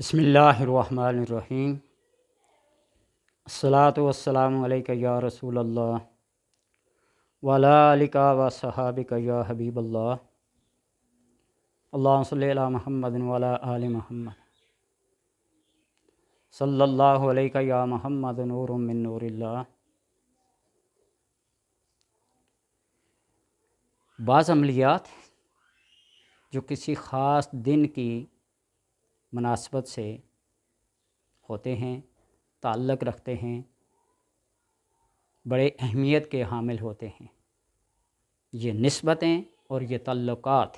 بسم اللہ الرحمن الرحیم۔ الصلاۃ والسلام علیک یا رسول اللہ وعلی آلک و صحابک یا حبیب اللہ۔ اللہم صلی علی محمد وعلی آل محمد صلی اللہ علیک یا محمد نور من نور اللہ۔ بعض عملیات جو کسی خاص دن کی مناسبت سے ہوتے ہیں، تعلق رکھتے ہیں، بڑے اہمیت کے حامل ہوتے ہیں۔ یہ نسبتیں اور یہ تعلقات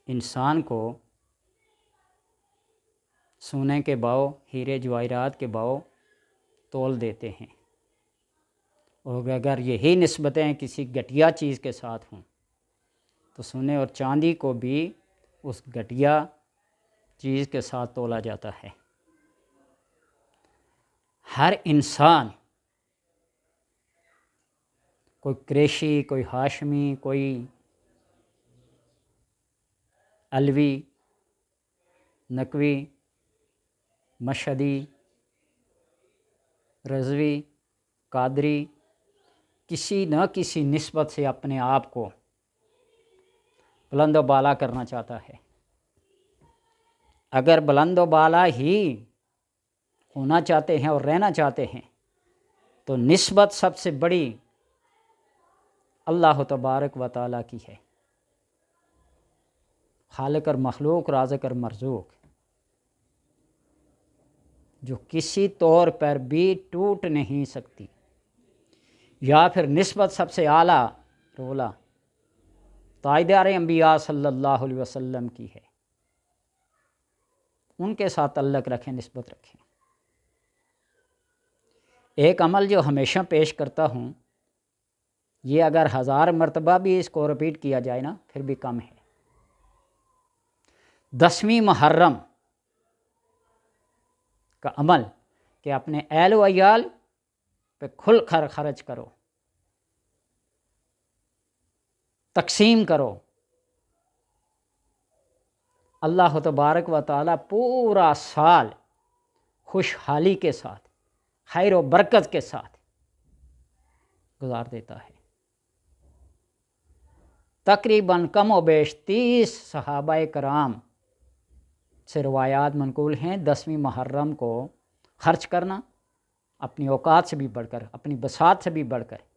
انسان کو سونے کے بھاؤ، ہیرے جواہرات کے بھاؤ تول دیتے ہیں، اور اگر یہی نسبتیں کسی گھٹیا چیز کے ساتھ ہوں تو سونے اور چاندی کو بھی اس گھٹیا چیز کے ساتھ تولا جاتا ہے۔ ہر انسان، کوئی قریشی، کوئی ہاشمی، کوئی علوی، نقوی، مشہدی، رضوی، قادری، کسی نہ کسی نسبت سے اپنے آپ کو بلند و بالا کرنا چاہتا ہے۔ اگر بلند و بالا ہی ہونا چاہتے ہیں اور رہنا چاہتے ہیں تو نسبت سب سے بڑی اللہ تبارک و تعالیٰ کی ہے، خالق اور مخلوق، رازق اور مرزوق، جو کسی طور پر بھی ٹوٹ نہیں سکتی۔ یا پھر نسبت سب سے اعلیٰ رولا تاجدار انبیاء صلی اللہ علیہ وسلم کی ہے، ان کے ساتھ تعلق رکھیں، نسبت رکھیں۔ ایک عمل جو ہمیشہ پیش کرتا ہوں، یہ اگر 1000 مرتبہ بھی اس کو رپیٹ کیا جائے نا پھر بھی کم ہے۔ 10ویں محرم کا عمل کہ اپنے اہل و عیال پہ کھل کر خرچ کرو، تقسیم کرو۔ اللہ تبارک و تعالیٰ پورا سال خوشحالی کے ساتھ، خیر و برکت کے ساتھ گزار دیتا ہے۔ تقریباً کم و بیش 30 صحابہ کرام سے روایات منقول ہیں 10ویں محرم کو خرچ کرنا، اپنی اوقات سے بھی بڑھ کر، اپنی بساط سے بھی بڑھ کر۔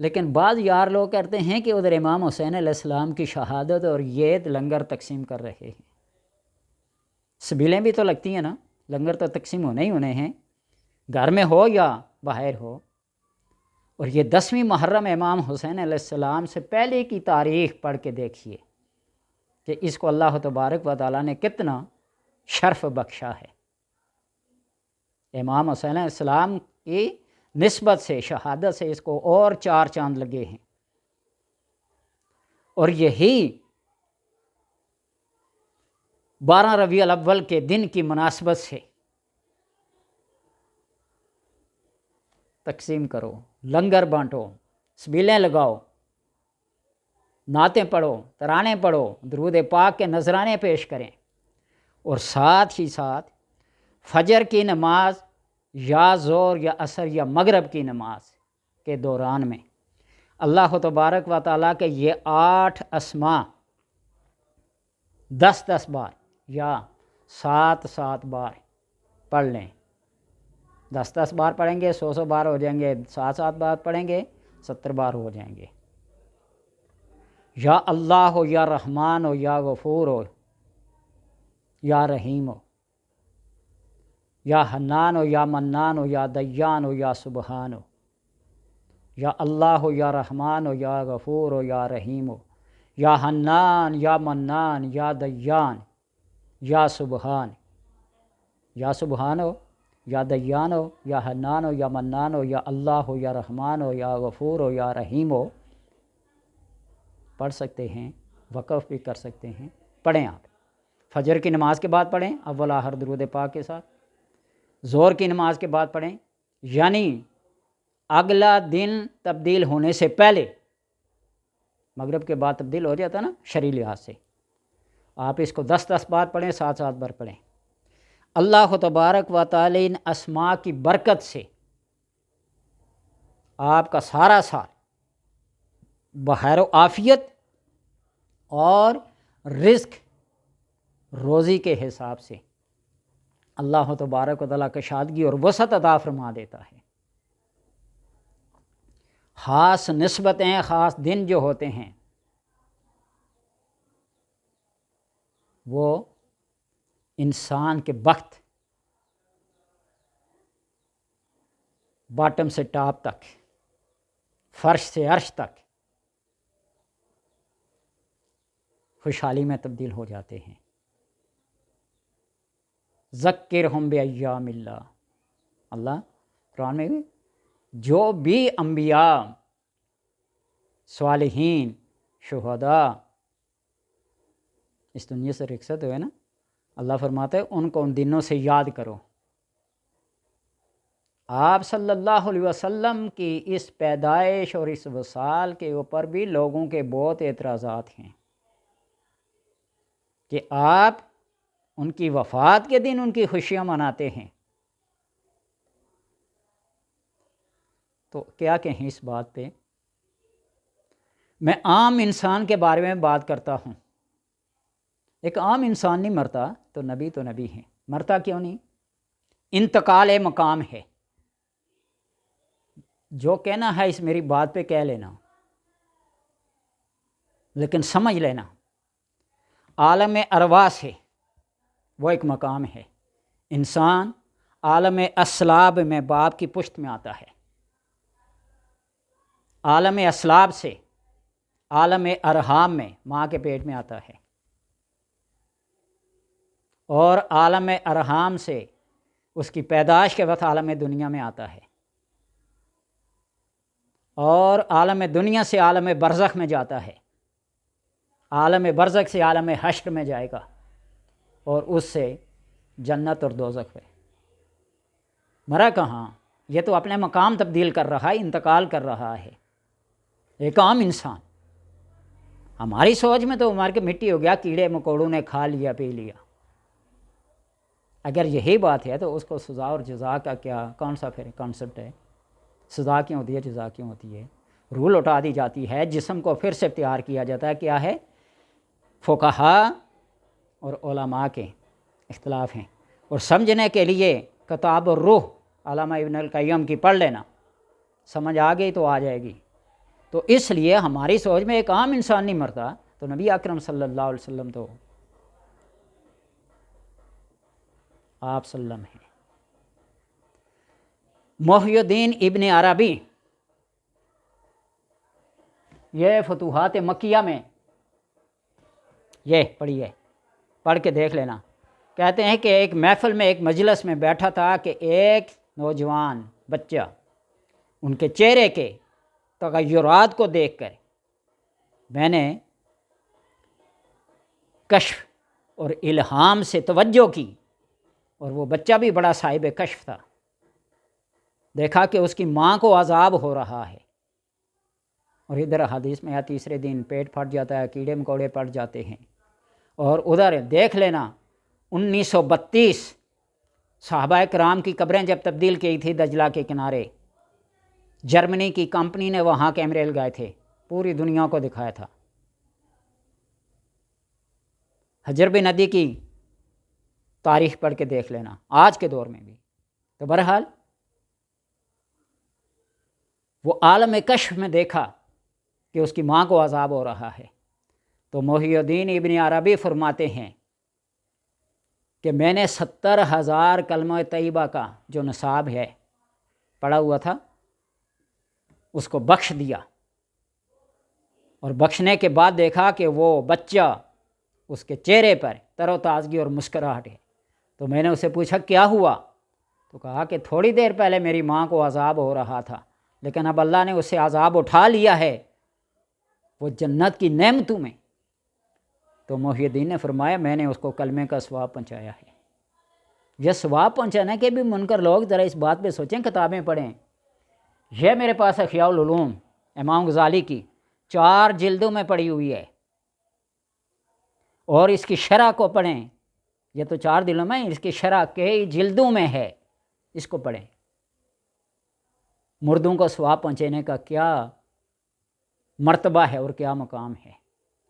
لیکن بعض یار لوگ کہتے ہیں کہ ادھر امام حسین علیہ السلام کی شہادت اور یہ لنگر تقسیم کر رہے ہیں۔ سبیلیں بھی تو لگتی ہیں نا، لنگر تو تقسیم ہونے ہیں، گھر میں ہو یا باہر ہو۔ اور یہ 10ویں محرم امام حسین علیہ السلام سے پہلے کی تاریخ پڑھ کے دیکھیے کہ اس کو اللہ تبارک و تعالیٰ نے کتنا شرف بخشا ہے۔ امام حسین علیہ السلام کی نسبت سے، شہادت سے اس کو اور 4 چاند لگے ہیں۔ اور یہی 12 ربیع الاول کے دن کی مناسبت سے تقسیم کرو، لنگر بانٹو، سبیلیں لگاؤ، نعتیں پڑھو، ترانے پڑھو، درود پاک کے نذرانے پیش کریں، اور ساتھ ہی ساتھ فجر کی نماز یا ظہر یا عصر یا مغرب کی نماز کے دوران میں اللہ تبارک و تعالیٰ کے یہ 8 اسماء 10 بار یا 7 بار پڑھ لیں۔ 10 بار پڑھیں گے 100 بار ہو جائیں گے، 7 بار پڑھیں گے 70 بار ہو جائیں گے۔ یا اللہ ہو، یا رحمان ہو، یا غفور ہو، یا رحیم ہو، یا حنان ہو، یا منان ہو، یا دیان ہو، یا سبحان ہو، یا اللہ ہو، یا رحمان ہو، یا غفور ہو، یا رحیم ہو، یا حنان، یا منان، یا دیان، یا سبحان، یا سبحان ہو، یا دیان ہو، یا حنان ہو، یا منان ہو، یا اللہ ہو، یا رحمان ہو، یا غفور ہو، یا رحیم ہو، پڑھ سکتے ہیں، وقف بھی کر سکتے ہیں۔ پڑھیں آپ فجر کی نماز کے بعد پڑھیں اول آخر درود پاک کے ساتھ، ظہر کی نماز کے بعد پڑھیں، یعنی اگلا دن تبدیل ہونے سے پہلے، مغرب کے بعد تبدیل ہو جاتا نا شرعی لحاظ سے، آپ اس کو 10 بار پڑھیں، 7 بار پڑھیں۔ اللہ تبارک و تعالی ان اسماء کی برکت سے آپ کا سارا سال بخیر و عافیت اور رزق روزی کے حساب سے اللہ تبارک و تعالیٰ کشادگی اور وسعت عطا فرما دیتا ہے۔ خاص نسبتیں، خاص دن جو ہوتے ہیں وہ انسان کے بخت باٹم سے ٹاپ تک، فرش سے عرش تک خوشحالی میں تبدیل ہو جاتے ہیں۔ ذکرہم بایام اللہ، اللہ قرآن میں جو بھی انبیاء، صالحین، شہداء اس دنیا سے رخصت ہوئے نا، اللہ فرماتا ہے ان کو ان دنوں سے یاد کرو۔ آپ صلی اللہ علیہ وسلم کی اس پیدائش اور اس وصال کے اوپر بھی لوگوں کے بہت اعتراضات ہیں کہ آپ ان کی وفات کے دن ان کی خوشیاں مناتے ہیں۔ تو کیا کہیں اس بات پہ؟ میں عام انسان کے بارے میں بات کرتا ہوں۔ ایک عام انسان نہیں مرتا تو نبی ہیں۔ مرتا کیوں نہیں؟ انتقال مقام ہے۔ جو کہنا ہے اس میری بات پہ کہہ لینا، لیکن سمجھ لینا عالم ارواح سے وہ ایک مقام ہے۔ انسان عالم اسلاب میں باپ کی پشت میں آتا ہے، عالم اسلاب سے عالم ارحام میں ماں کے پیٹ میں آتا ہے، اور عالم ارحام سے اس کی پیدائش کے وقت عالم دنیا میں آتا ہے، اور عالم دنیا سے عالم برزخ میں جاتا ہے، عالم برزخ سے عالم حشر میں جائے گا، اور اس سے جنت اور دوزخ پہ۔ مرا کہاں؟ یہ تو اپنے مقام تبدیل کر رہا ہے، انتقال کر رہا ہے۔ ایک عام انسان، ہماری سوچ میں تو مار کے مٹی ہو گیا، کیڑے مکوڑوں نے کھا لیا پی لیا۔ اگر یہی بات ہے تو اس کو سزا اور جزا کا کیا، کون سا پھر کانسیپٹ ہے؟ سزا کیوں ہوتی ہے، جزا کیوں ہوتی ہے؟ روح لوٹا دی جاتی ہے، جسم کو پھر سے تیار کیا جاتا ہے۔ کیا ہے؟ فقہا اور علماء کے اختلاف ہیں، اور سمجھنے کے لیے کتاب الروح علامہ ابن القیم کی پڑھ لینا، سمجھ آ گئی تو آ جائے گی۔ تو اس لیے ہماری سوچ میں ایک عام انسان نہیں مرتا تو نبی اکرم صلی اللہ علیہ وسلم تو آپ صلی اللہ علیہ وسلم ہیں۔ محی الدین ابن عربی، یہ فتوحات مکیہ میں، یہ پڑھیے، پڑھ کے دیکھ لینا۔ کہتے ہیں کہ ایک محفل میں، ایک مجلس میں بیٹھا تھا کہ ایک نوجوان بچہ، ان کے چہرے کے تغیرات کو دیکھ کر میں نے کشف اور الہام سے توجہ کی، اور وہ بچہ بھی بڑا صاحب کشف تھا۔ دیکھا کہ اس کی ماں کو عذاب ہو رہا ہے، اور ادھر حدیث میں یا تیسرے دن پیٹ پھٹ جاتا ہے، کیڑے مکوڑے پڑ جاتے ہیں، اور ادھر دیکھ لینا 1932 صحابہ کرام کی قبریں جب تبدیل کی تھی دجلہ کے کنارے، جرمنی کی کمپنی نے وہاں کیمرے لگائے تھے، پوری دنیا کو دکھایا تھا۔ حجرب ندی کی تاریخ پڑھ کے دیکھ لینا، آج کے دور میں بھی۔ تو بہرحال وہ عالم کشف میں دیکھا کہ اس کی ماں کو عذاب ہو رہا ہے، تو محی الدین ابن عربی فرماتے ہیں کہ میں نے 70,000 کلمہ طیبہ کا جو نصاب ہے پڑھا ہوا تھا، اس کو بخش دیا، اور بخشنے کے بعد دیکھا کہ وہ بچہ، اس کے چہرے پر تر و تازگی اور مسکراہٹ ہے۔ تو میں نے اسے پوچھا کیا ہوا؟ تو کہا کہ تھوڑی دیر پہلے میری ماں کو عذاب ہو رہا تھا، لیکن اب اللہ نے اس سے عذاب اٹھا لیا ہے، وہ جنت کی نعمتوں میں۔ تو محی الدین نے فرمایا میں نے اس کو کلمے کا ثواب پہنچایا ہے۔ یہ ثواب پہنچانے کے بھی منکر لوگ ذرا اس بات پہ سوچیں، کتابیں پڑھیں۔ یہ میرے پاس احیاء العلوم امام غزالی کی 4 جلدوں میں پڑھی ہوئی ہے، اور اس کی شرح کو پڑھیں، یہ تو 4 دنوں میں، اس کی شرح کئی جلدوں میں ہے، اس کو پڑھیں۔ مردوں کو ثواب پہنچانے کا کیا مرتبہ ہے اور کیا مقام ہے،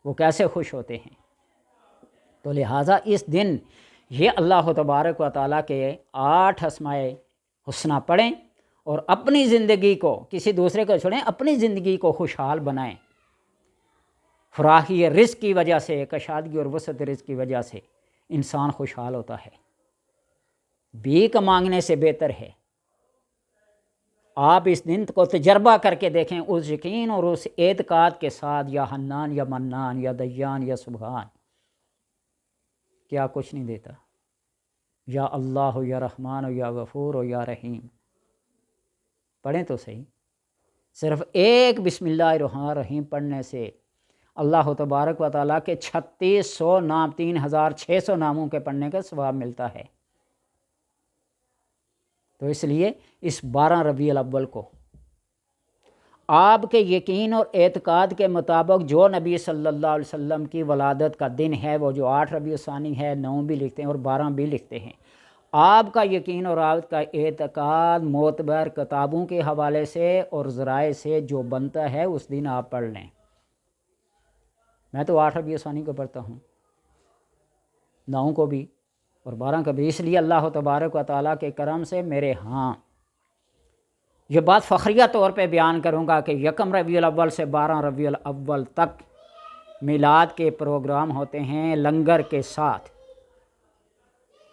وہ کیسے خوش ہوتے ہیں۔ تو لہٰذا اس دن یہ اللہ تبارک و تعالیٰ کے 8 اسماء حسنہ پڑھیں اور اپنی زندگی کو، کسی دوسرے کو چھوڑیں، اپنی زندگی کو خوشحال بنائیں۔ فراخی رزق کی وجہ سے، کشادگی اور وسعت رزق کی وجہ سے انسان خوشحال ہوتا ہے، بھیک مانگنے سے بہتر ہے۔ آپ اس دن کو تجربہ کر کے دیکھیں، اس یقین اور اس اعتقاد کے ساتھ، یا حنان یا منان یا دیان یا سبحان، کیا کچھ نہیں دیتا، یا اللہ ہو یا رحمان ہو یا غفور ہو یا رحیم، پڑھیں تو صحیح۔ صرف ایک بسم اللہ الرحمن الرحیم پڑھنے سے اللہ تبارک و تعالیٰ کے 3600 نام، 3600 ناموں کے پڑھنے کا ثواب ملتا ہے۔ تو اس لیے اس 12 ربیع الاول کو آپ کے یقین اور اعتقاد کے مطابق جو نبی صلی اللہ علیہ وسلم کی ولادت کا دن ہے، وہ جو 8 ربیع الثانی ہے، 9 بھی لکھتے ہیں اور 12 بھی لکھتے ہیں، آپ کا یقین اور آپ کا اعتقاد معتبر کتابوں کے حوالے سے اور ذرائع سے جو بنتا ہے، اس دن آپ پڑھ لیں۔ میں تو 8 ربیع الثانی کو پڑھتا ہوں، 9 کو بھی اور 12 کا بھی، اس لیے اللہ تبارک و تعالیٰ کے کرم سے میرے ہاں یہ بات فخریہ طور پہ بیان کروں گا کہ 1 ربیع الاول سے 12 ربیع الاول تک میلاد کے پروگرام ہوتے ہیں لنگر کے ساتھ،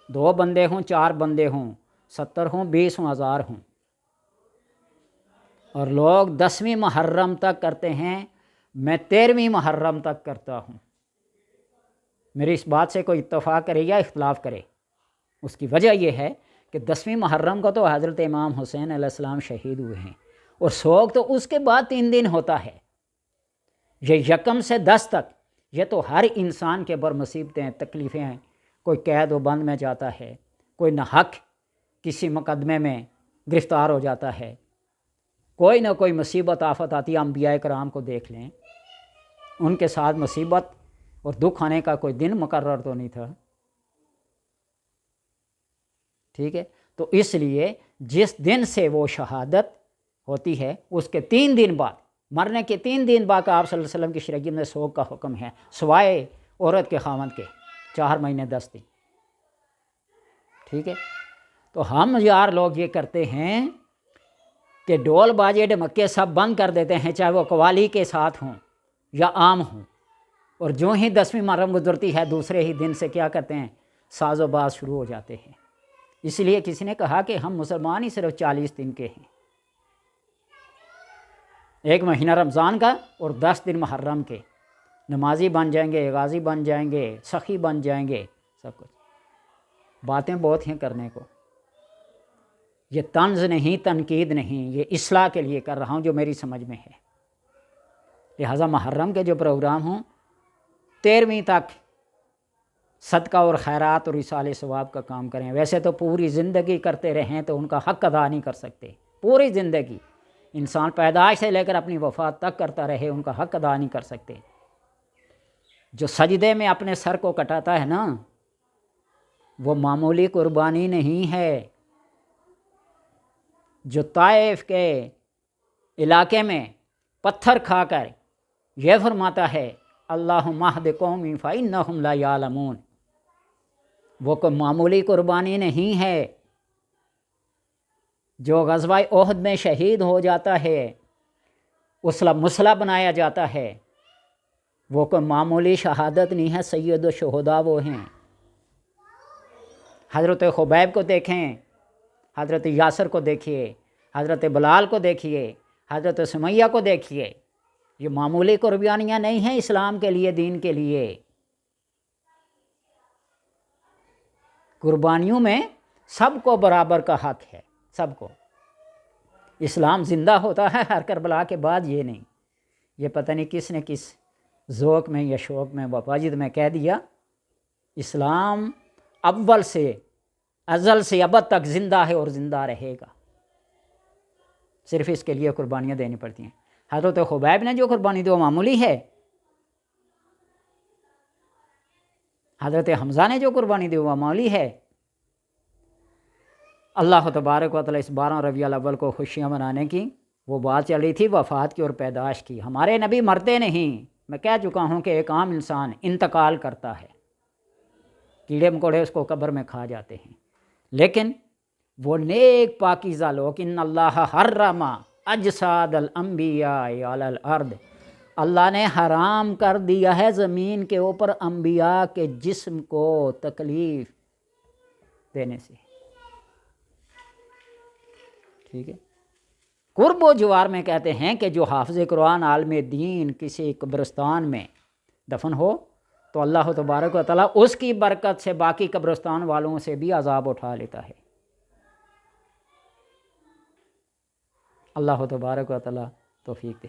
2 بندے ہوں، 4 بندے ہوں، 70 ہوں، 20 ہوں، 1000 ہوں، اور لوگ 10ویں محرم تک کرتے ہیں، میں 13ویں محرم تک کرتا ہوں۔ میری اس بات سے کوئی اتفاق کرے یا اختلاف کرے، اس کی وجہ یہ ہے کہ 10ویں محرم کو تو حضرت امام حسین علیہ السلام شہید ہوئے ہیں، اور سوگ تو اس کے بعد 3 دن ہوتا ہے۔ یہ 1 سے 10 تک یہ تو ہر انسان کے بر مصیبتیں، تکلیفیں ہیں، کوئی قید و بند میں جاتا ہے، کوئی ناحق کسی مقدمے میں گرفتار ہو جاتا ہے، کوئی نہ کوئی مصیبت آفت آتی ہے۔ انبیاء کرام کو دیکھ لیں، ان کے ساتھ مصیبت اور دکھ آنے کا کوئی دن مقرر تو نہیں تھا، ٹھیک ہے۔ تو اس لیے جس دن سے وہ شہادت ہوتی ہے، اس کے 3 دن بعد، مرنے کے 3 دن بعد آپ صلی اللہ علیہ وسلم کی شریعت میں سوگ کا حکم ہے، سوائے عورت کے خاوند کے 4 مہینے 10 دن، ٹھیک ہے۔ تو ہم یار لوگ یہ کرتے ہیں کہ ڈول باجے ڈمکے سب بند کر دیتے ہیں، چاہے وہ قوالی کے ساتھ ہوں یا عام ہوں، اور جو ہی 10ویں محرم گزرتی ہے دوسرے ہی دن سے کیا کرتے ہیں، ساز و باز شروع ہو جاتے ہیں۔ اس لیے کسی نے کہا کہ ہم مسلمان ہی صرف 40 دن کے ہیں، 1 مہینہ رمضان کا اور 10 دن محرم کے، نمازی بن جائیں گے، غازی بن جائیں گے، سخی بن جائیں گے، سب کچھ باتیں بہت ہیں کرنے کو۔ یہ طنز نہیں، تنقید نہیں، یہ اصلاح کے لیے کر رہا ہوں جو میری سمجھ میں ہے۔ لہٰذا محرم کے جو پروگرام ہوں 13ویں تک صدقہ اور خیرات اور ایصال ثواب کا کام کریں۔ ویسے تو پوری زندگی کرتے رہیں تو ان کا حق ادا نہیں کر سکتے، پوری زندگی انسان پیدائش سے لے کر اپنی وفات تک کرتا رہے، ان کا حق ادا نہیں کر سکتے۔ جو سجدے میں اپنے سر کو کٹاتا ہے نا، وہ معمولی قربانی نہیں ہے۔ جو طائف کے علاقے میں پتھر کھا کر یہ فرماتا ہے اللہم اہد قومی فإنہم لا یعلمون، وہ کوئی معمولی قربانی نہیں ہے۔ جو غزوہ احد میں شہید ہو جاتا ہے، مسلح بنایا جاتا ہے، وہ کوئی معمولی شہادت نہیں ہے، سید الشہداء وہ ہیں۔ حضرت خبیب کو دیکھیں، حضرت یاسر کو دیکھیے، حضرت بلال کو دیکھیے، حضرت سمیہ کو دیکھیے، یہ معمولی قربانیاں نہیں ہیں اسلام کے لیے، دین کے لیے۔ قربانیوں میں سب کو برابر کا حق ہے، سب کو۔ اسلام زندہ ہوتا ہے ہر کربلا کے بعد، یہ نہیں، یہ پتہ نہیں کس نے کس ذوق میں یا شوق میں واجد میں کہہ دیا۔ اسلام اول سے ازل سے ابد تک زندہ ہے اور زندہ رہے گا، صرف اس کے لیے قربانیاں دینی پڑتی ہیں۔ حضرت خبیب نے جو قربانی دی وہ معمولی ہے؟ حضرت حمزہ نے جو قربانی دی وہ معمولی ہے؟ اللہ تبارک و تعالیٰ اس 12 ربیع الاول کو خوشیاں منانے کی وہ بات چل رہی تھی، وفات کی اور پیدائش کی۔ ہمارے نبی مرتے نہیں، میں کہہ چکا ہوں کہ ایک عام انسان انتقال کرتا ہے، کیڑے مکوڑے اس کو قبر میں کھا جاتے ہیں، لیکن وہ نیک پاکیزہ لوگ، ان اللہ حرم اجساد الانبیاء علی الارض، اللہ نے حرام کر دیا ہے زمین کے اوپر انبیاء کے جسم کو تکلیف دینے سے، ٹھیک ہے۔ قرب و جوار میں کہتے ہیں کہ جو حافظ قرآن عالم دین کسی قبرستان میں دفن ہو تو اللہ تبارک و تعالیٰ اس کی برکت سے باقی قبرستان والوں سے بھی عذاب اٹھا لیتا ہے۔ اللہ تبارک و تعالیٰ توفیق دے۔